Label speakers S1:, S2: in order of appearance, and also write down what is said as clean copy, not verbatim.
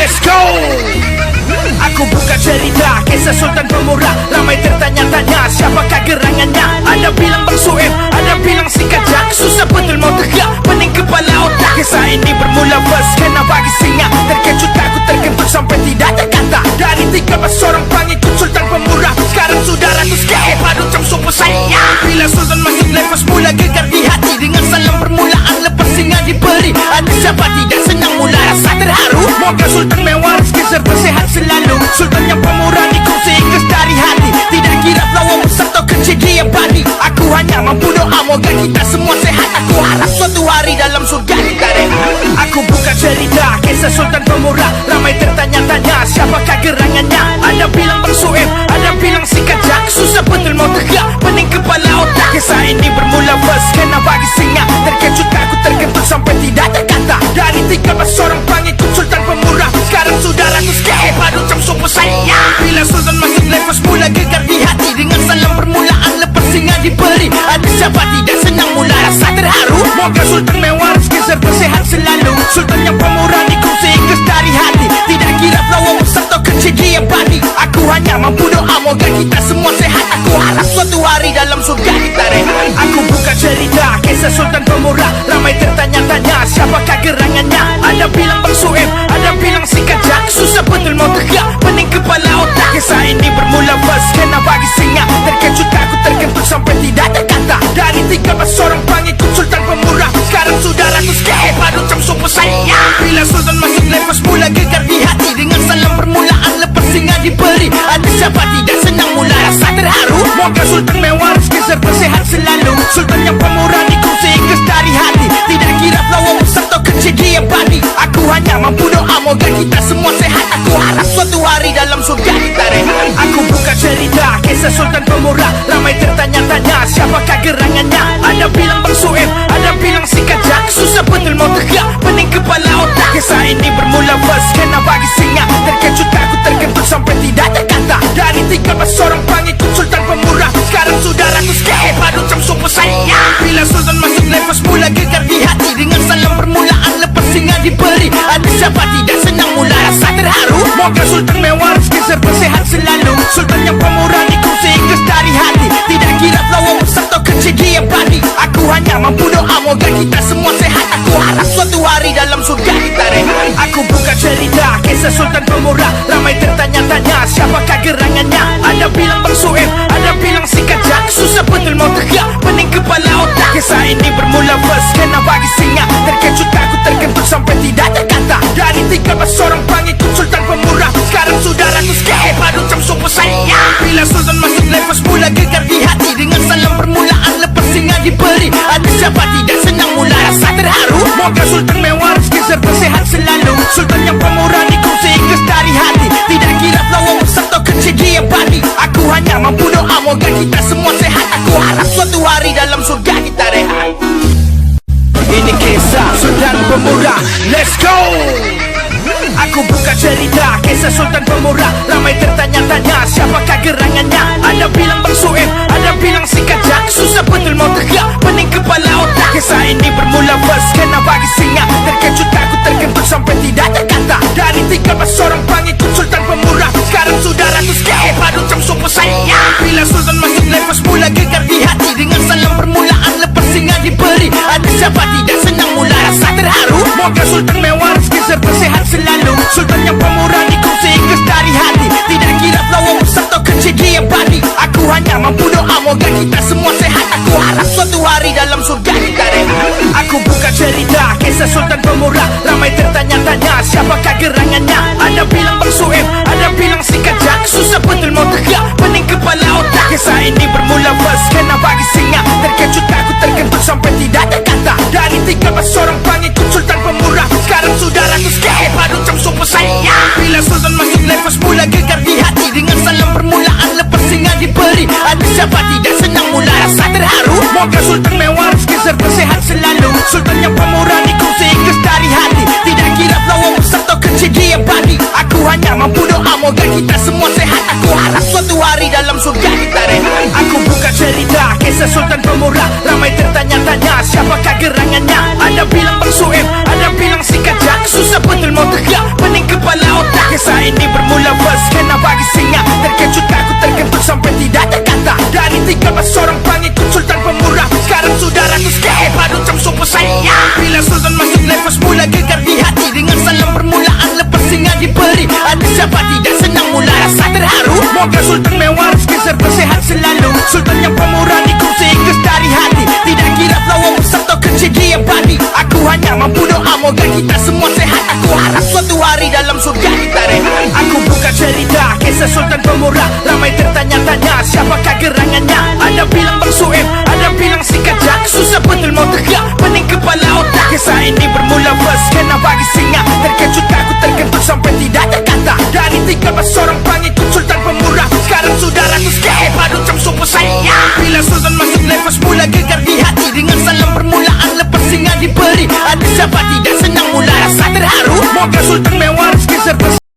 S1: let's go. Aku buka cerita kisah Sultan Pemurah. Ramai tertanya-tanya siapakah gerangannya. Ada bilang Bang Sueb, ada bilang si Kajak. Susah betul mau tegak, pening kepala otak. Kisah ini bermula first kena bagi singa. Terkejut aku terkentut sampai tidak ada kata. Dari 13 orang pengikut Sultan Pemurah, sekarang sudah ratus ke padu jam subuh saya. Bila Sultan masuk lepas mula gegar di hati. Dengan salam permulaan lepas singa diberi. Ada siapa tidak senang mula rasa terharu. Moga Sultan mewah rezeki serta sehat selalu. Sultan yang pemurah dikongsi ikhlas dari hati. Tidak kira lawan besar atau kecil dia badi. Aku hanya mampu doa moga kita semua sehat. Aku harap suatu hari dalam surga kita rehat. Aku buka cerita kisah Sultan Pemurah. Ramai tertanya-tanya siapakah gerangannya. Ada bilang Bang Sueb, ada bilang si Kajak. Susah betul mau tegak, pening kepala otak. Kisah ini bermula first kena bagi singa. Terkejut aku terkentut sampai tidak ada kata. Dari 13 orang pengikut Sultan Pemurah, sekarang sudah ratus ke padu jam subuh saya. Bila Sultan masuk lepas mula gegar di hati. Dengan salam permulaan lepas singa diberi. Ada siapa tidak senang mula rasa terharu. Moga Sultan mewah rezeki serta sehat selalu. Sultan yang pemurah dikongsi ikhlas dari hati. Tidak kira lawan besar atau kecil dia badi. Aku hanya mampu doa moga kita semua sehat. Aku harap suatu hari dalam surga kita rehat. Aku buka cerita kisah Sultan Pemurah. Ramai tertanya-tanya siapakah gerangannya. Ada bilang Bang Sueb, ada bilang si Kajak. Susah betul mau tegak, pening kepala otak. Kisah ini bermula first kena bagi singa. Terkejut aku terkentut sampai tidak ada kata. Dari 13 orang pengikut Sultan Pemurah, sekarang sudah ratus ke padu jam subuh saya. Bila Sultan masuk lepas mula gegar di hati. Dengan salam permulaan lepas singa diberi. Ada siapa tidak senang mula rasa terharu. Moga Sultan mewah rezeki serta sehat selalu. Sultan yang pemurah dikongsi ikhlas dari hati. Tidak kira lawan besar atau kecil dia badi. Aku hanya mampu doa moga kita semua sehat. Aku harap suatu hari dalam surga kita rehat. Aku buka cerita kisah Sultan Pemurah. Ramai tertanya-tanya siapakah gerangannya. Ada bilang Bang Sueb, ada bilang si Kajak. Susah betul mau tegak, pening kepala otak. Kisah ini bermula first kena bagi singa. Terkejut aku terkentut sampai tidak ada kata. Dari 13 orang pengikut Sultan Pemurah, sekarang sudah ratus ke padu jam subuh saya. Bila Sultan masuk lepas mula gegar di hati. Dengan salam permulaan lepas singa diberi. Ada siapa tidak senang mula rasa terharu. Moga Sultan mewah rezeki serta sehat selalu. Sultan yang pemurah dikongsi ikhlas dari hati. Tidak kira lawan besar atau kecil dia badi. Aku hanya mampu doa moga kita semua sehat. Aku harap suatu hari dalam surga kita rehat. Aku buka cerita kisah Sultan Pemurah. Ramai tertanya-tanya siapakah gerangannya. Ada bilang Bang Sueb, ada bilang si Kajak. Susah betul mau tegak, pening kepala otak. Kisah ini bermula first kena bagi singa. Terkejut aku terkentut sampai tidak ada kata. Dari 13 orang pengikut Sultan Pemurah, sekarang sudah ratus ke padu jam subuh saya. Bila Sultan masuk lepas mula gegar di hati. Dengan salam permulaan lepas singa diberi. Ada siapa tidak senang mula rasa terharu. Moga Sultan mewah rezeki serta sehat selalu. Sultan yang pemurah dikongsi ikhlas dari hati. Tidak kira lawan besar atau kecil dia badi. Aku hanya mampu doa moga kita semua sehat. Aku harap suatu hari dalam surga kita rehat. Ini kisah Sultan Pemurah, let's go. Aku buka cerita kisah Sultan Pemurah. Ramai tertanya-tanya siapakah gerangannya. Ada bilang Bang Sueb, ada bilang si Kajak. Susah betul mau tegak, pening kepala otak. Kisah ini bermula first kena bagi singa. Terkejut aku terkentut sampai tidak ada kata. Dari 13 orang pengikut Sultan Pemurah, sekarang sudah ratus ke padu jam subuh saya. Bila Sultan masuk lepas mula gegar di hati. Dengan salam permulaan lepas singa diberi. Ada siapa tidak senang mula rasa terharu. Moga Sultan mewah rezeki serta sehat selalu. Sultan yang pemurah dikongsi ikhlas dari hati. Tidak kira lawan besar atau kecil dia badi. Aku hanya mampu doa moga kita semua sehat. Aku harap suatu hari dalam surga kita rehat. Aku buka cerita kisah Sultan Pemurah. Ramai tertanya-tanya siapakah gerangannya. Ada bilang Bang Sueb, ada bilang si Kajak. Susah betul mau tegak, pening kepala otak. Kisah ini bermula first kena bagi singa. Terkejut aku terkentut sampai tidak ada kata. Dari 13 orang pengikut Sultan Pemurah, sekarang sudah ratus ke padu jam subuh saya. Bila Sultan masuk lepas mula gegar di hati. Dengan salam permulaan lepas singa diberi. Ada siapa tidak senang mula rasa terharu. Moga Sultan mewah rezeki serta sehat selalu. Sultan yang pemurah dikongsi ikhlas dari hati. Tidak kira lawan besar atau kecil dia badi. Aku hanya mampu doa moga kita semua sehat. Aku harap suatu hari dalam surga kita rehat. Aku buka cerita kisah Sultan Pemurah. Ramai tertanya-tanya siapakah gerangannya. Ada bilang Bang Sueb, ada bilang si Kajak. Susah betul mau tegak, pening kepala otak. Semoga Sultan mewah, rezeki serta sehat selalu. Sultan yang pemurah di kursi ikhlas dari hati. Tidak kira lawan besar atau kecil dia badi. Aku hanya mampu doa moga kita semua sehat. Aku harap suatu hari dalam surga kita rehat. Aku buka cerita kisah Sultan pemurah. Ramai tertanya-tanya siapakah gerangannya. Ada bilang Bang Sueb, ada bilang si Kajak. Susah betul mau tegak, pening kepala otak. Kisah ini bermula first kena bagi singa. Terkejut aku terkentut sampai tidak ada kata. Dari 13 orang pangit